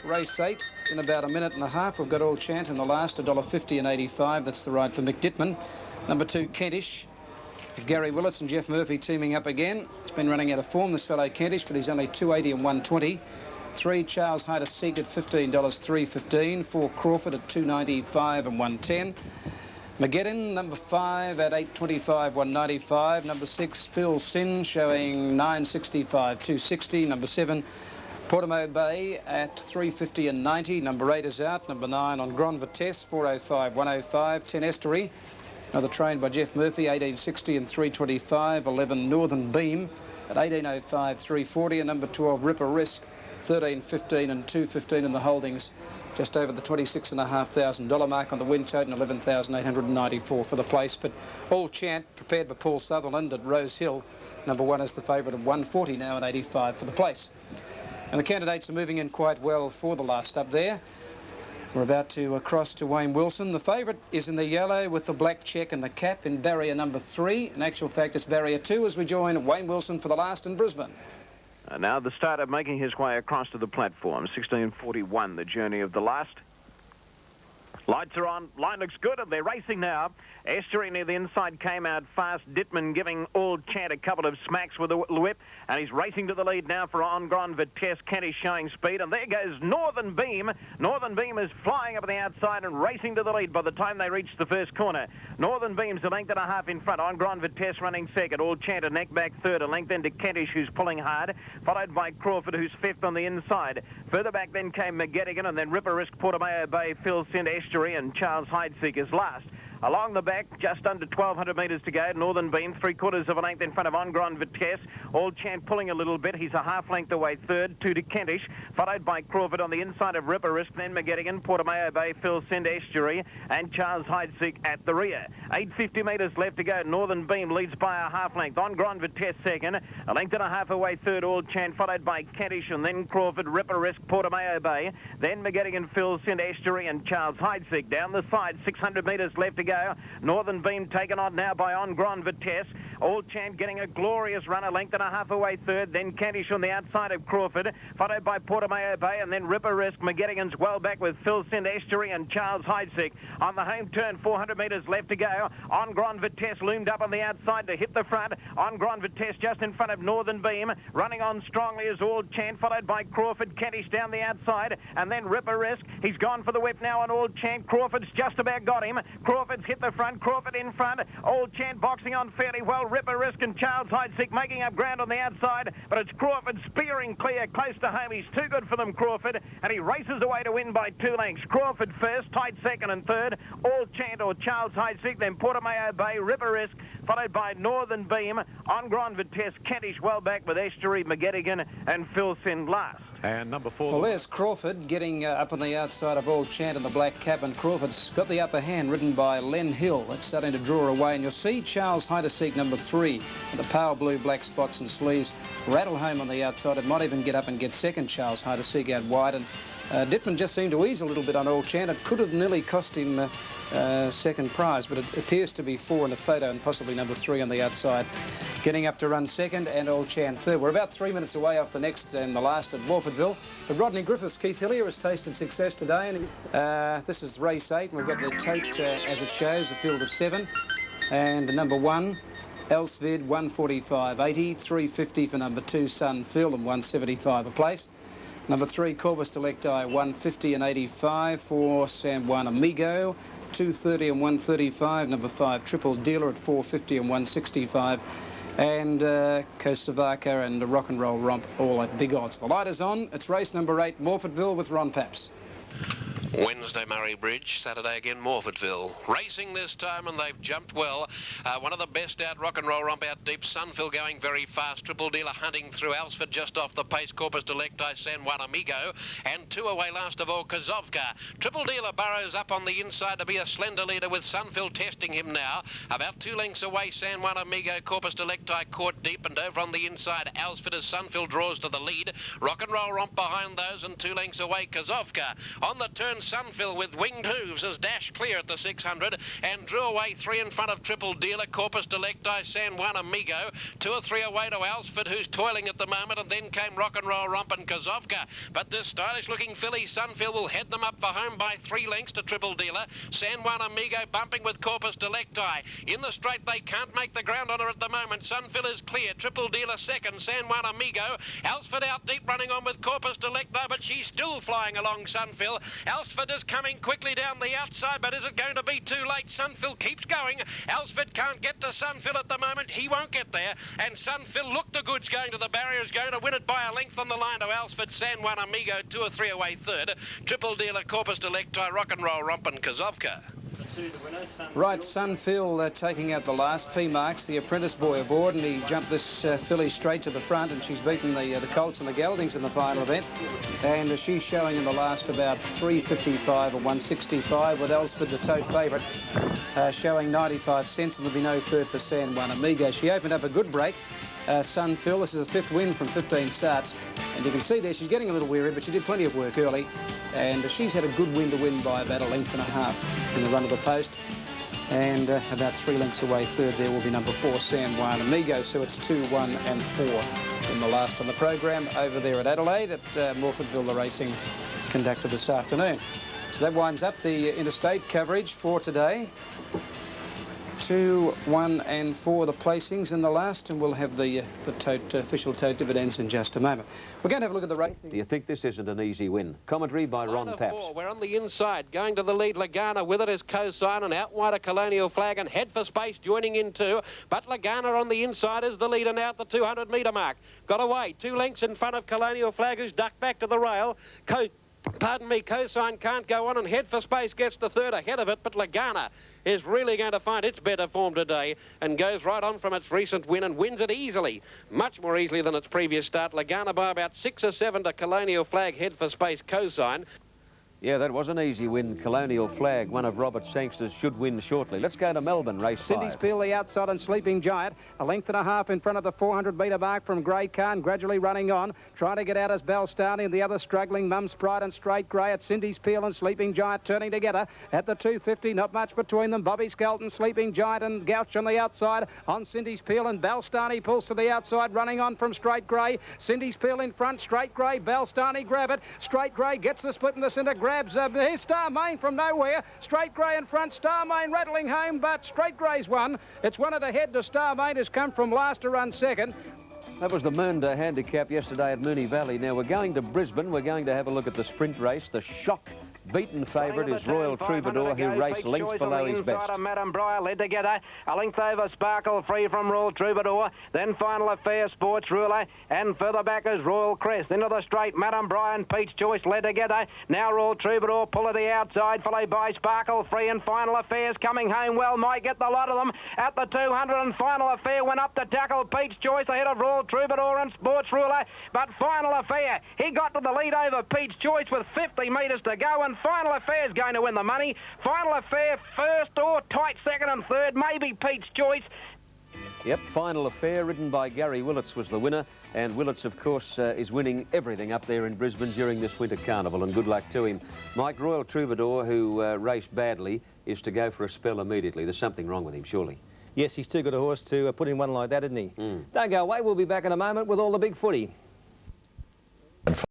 Race 8 in about a minute and a half. We've got All Chant in the last, $1.50 and 85. That's the ride for Mick Dittman. Number 2, Kentish. Gary Willis and Jeff Murphy teaming up again. It's been running out of form, this fellow Kentish, but he's only 280 and 120. 3, Charles Hyder Seek at $15, $3.15. 4, Crawford at 295 and 110. Mageddon, number 5 at $8.25, $1.95. Number 6, Phil Sin, showing $9.65, $2.60. Number 7, Portimao Bay at $3.50 and 90. Number 8 is out. Number 9 on Grand Vitesse, $4.05, $1.05. 10, Estuary, another trained by Jeff Murphy, $18.60 and $3.25. 11, Northern Beam at $18.05, $3.40. And number 12, Ripper Risk, $13.15 and $2.15 in the holdings, just over the $26,500 mark on the win total, $11,894 for the place. But All Chant, prepared by Paul Sutherland at Rose Hill, number 1 is the favourite at 140 now and 85 for the place. And the candidates are moving in quite well for the last up there. We're about to cross to Wayne Wilson. The favourite is in the yellow with the black check and the cap in barrier number 3. In actual fact, it's barrier 2 as we join Wayne Wilson for the last in Brisbane. Now the starter making his way across to the platform. 16:41, the journey of the last. Lights are on, line looks good, and they're racing now. Estuary near the inside came out fast. Dittman giving All Chant a couple of smacks with the whip, and he's racing to the lead now for On Grand Vitesse. Kentish showing speed, and there goes Northern Beam. Northern Beam is flying up on the outside and racing to the lead by the time they reach the first corner. Northern Beam's a length and a half in front. On Grand Vitesse running second. All Chant a neck back third. A length into Kentish, who's pulling hard, followed by Crawford, who's fifth on the inside. Further back then came McGettigan, and then Ripper Risk, Portimao Bay, Phil Sin, Estuary, and Charles Hydeseek is last. Along the back, just under 1,200 metres to go. Northern Beam, 3/4 of a length in front of On Grand Vitesse. All Chant pulling a little bit. He's a half length away third, 2 to Kentish, followed by Crawford on the inside of Ripper Risk, then McGettigan, Portimao Bay, Phil Sind, Estuary, and Charles Hydeseek at the rear. 850 metres left to go. Northern Beam leads by a half length. On Grand Vitesse second, a length and a half away third, All Chant, followed by Kentish, and then Crawford, Ripper Risk, Portimao Bay, then McGettigan, Phil Sind, Estuary, and Charles Hydeseek. Down the side, 600 metres left to go. Northern Beam taken on now by On Grand Vitesse. All Chant getting a glorious run, a length and a half away third, then Kentish on the outside of Crawford, followed by Portimao Bay, and then Ripper Risk. McGettigan's well back with Phil Sind, Estuary, and Charles Hydeseek. On the home turn, 400 metres left to go. On Grand Vitesse loomed up on the outside to hit the front. On Grand Vitesse just in front of Northern Beam. Running on strongly is All Chant, followed by Crawford. Kentish down the outside, and then Ripper Risk. He's gone for the whip now on All Chant. Crawford's just about got him. Crawford's hit the front. Crawford in front. All Chant boxing on fairly well. Ripper Risk and Charles Hydeseek making up ground on the outside, but it's Crawford spearing clear close to home. He's too good for them, Crawford, and he races away to win by 2 lengths. Crawford first, tight second and third. All Chant or Charles Hydeseek, then Portimao Bay, Ripper Risk, followed by Northern Beam. On Grand Vitesse, Kentish well back with Estuary, McGettigan, and Phil Sind last. And number 4. Well, there's Crawford getting up on the outside of All Chant in the black cap, and Crawford's got the upper hand, ridden by Len Hill. It's starting to draw away, and you'll see Charles Hydeseek, number 3, with the pale blue black spots and sleeves, rattle home on the outside. It might even get up and get second, Charles Hydeseek out wide, and Dittman just seemed to ease a little bit on All Chant. It could have nearly cost him second prize, but it appears to be 4 in the photo and possibly number 3 on the outside. Getting up to run second and All Chant third. We're about 3 minutes away off the next and the last at Morfordville. But Rodney Griffiths, Keith Hillier has tasted success today, and this is race 8, and we've got the tote as it shows, a field of 7. And number 1, Elsvid, 145.80, 350 for number 2, Sun Phil, and 175 a place. Number 3, Corvus Delecti, 150 and 85 for San Juan Amigo, 230 and 135. Number 5, Triple Dealer at 450 and 165. And Kosovaka and Rock and Roll Romp all at big odds. The light is on. It's race number 8, Morfordville with Ron Paps. Wednesday, Murray Bridge. Saturday again, Morfordville. Racing this time, and they've jumped well. One of the best out, Rock and Roll Romp out deep. Sunfill going very fast. Triple Dealer hunting through. Alsford just off the pace. Corpus Delecti, San Juan Amigo. And 2 away last of all, Kazovka. Triple Dealer burrows up on the inside to be a slender leader with Sunfill testing him now. About 2 lengths away, San Juan Amigo. Corpus Delecti caught deep, and over on the inside, Alsford as Sunfill draws to the lead. Rock and Roll Romp behind those, and 2 lengths away, Kazovka. On the turn, Sunfill with winged hooves has dashed clear at the 600 and drew away 3 in front of Triple Dealer, Corpus Delecti, San Juan Amigo. 2 or 3 away to Alsford, who's toiling at the moment, and then came Rock and Roll Romp and Kazovka. But this stylish-looking filly, Sunfill, will head them up for home by 3 lengths to Triple Dealer. San Juan Amigo bumping with Corpus Delecti. In the straight, they can't make the ground on her at the moment. Sunfill is clear. Triple Dealer second. San Juan Amigo. Alsford out deep, running on with Corpus Delecti, but she's still flying along Sunfill. Alsford is coming quickly down the outside, but is it going to be too late? Sunfill keeps going. Alsford can't get to Sunfill at the moment. He won't get there. And Sunfill, look, the goods going to the barrier, is going to win it by a length on the line to Alsford. San Juan Amigo 2 or 3 away third. Triple Dealer, Corpus Delecti, Rock and Roll Romp and Kazovka. Right, Sunfill taking out the last. P. Marks, the apprentice boy, aboard, and he jumped this filly straight to the front, and she's beaten the Colts and the Geldings in the final event. And she's showing in the last about 3.55 or 1.65, with Alsford, the tote favourite, showing 95 cents, and there'll be no third for San Juan Amigo. She opened up a good break. Sunfill, this is a 5th win from 15 starts, and you can see there she's getting a little weary, but she did plenty of work early, and she's had a good win to win by about a length and a half in the run of the post, and about 3 lengths away third there will be number 4, San Juan Amigo. So it's 2, 1 and 4 in the last on the program over there at Adelaide at Morfordville, the racing conducted this afternoon. So that winds up the interstate coverage for today. 2, 1 and 4 the placings in the last, and we'll have the official tote dividends in just a moment. We're going to have a look at the racing. Do you think this isn't an easy win? Commentary by Ron Paps. We're on the inside, going to the lead. Lagana with it is Cosign, and out wide a Colonial Flag, and Head for Space joining in too. But Lagana on the inside is the leader now at the 200 metre mark. Got away 2 lengths in front of Colonial Flag, who's ducked back to the rail. Cosign can't go on, and Head for Space gets to third ahead of it, but Lagana is really going to find its better form today and goes right on from its recent win and wins it easily, much more easily than its previous start. Lagana by about 6 or 7 to Colonial Flag, Head for Space, Cosign. Yeah, that was an easy win. Colonial Flag, one of Robert Sangster's, should win shortly. Let's go to Melbourne, race 5. Cindy's Peel, the outside, and Sleeping Giant. A length and a half in front of the 400 metre mark from Grey Khan, gradually running on. Trying to get out as Balstani and the other struggling. Mum's Pride and Straight Grey at Cindy's Peel and Sleeping Giant turning together at the 250. Not much between them. Bobby Skelton, Sleeping Giant and Gouch on the outside. On Cindy's Peel, and Balstani pulls to the outside, running on from Straight Grey. Cindy's Peel in front. Straight Grey. Balstani grab it. Straight Grey gets the split in the centre. Grabs. Here's Star Main from nowhere. Straight Grey in front. Star Main rattling home, but Straight Grey's won. It's one at a head to Star Main, who's come from last to run second. That was the Mernda handicap yesterday at Moonee Valley. Now we're going to Brisbane. We're going to have a look at the sprint race. The shock beaten favourite is Royal Troubadour, who raced lengths below his best. Madame Briar led together. A length over Sparkle Free from Royal Troubadour. Then Final Affair, Sports Ruler. And further back is Royal Crest. Into the straight, Madame Briar and Peach Choice led together. Now Royal Troubadour pull at the outside, followed by Sparkle Free, and Final Affairs coming home well. Might get the lot of them at the 200, and Final Affair went up to tackle Peach Choice ahead of Royal Troubadour and Sports Ruler. But Final Affair, he got to the lead over Peach Choice with 50 metres to go, and Final Affair is going to win the money. Final Affair first, or tight second and third, maybe Peach Choice. Yep, Final Affair, ridden by Gary Willits, was the winner. And Willits, of course, is winning everything up there in Brisbane during this winter carnival, and good luck to him. Mike, Royal Troubadour, who raced badly, is to go for a spell immediately. There's something wrong with him, surely. Yes, he's too good a horse to put in one like that, isn't he? Don't go away. We'll be back in a moment with all the big footy.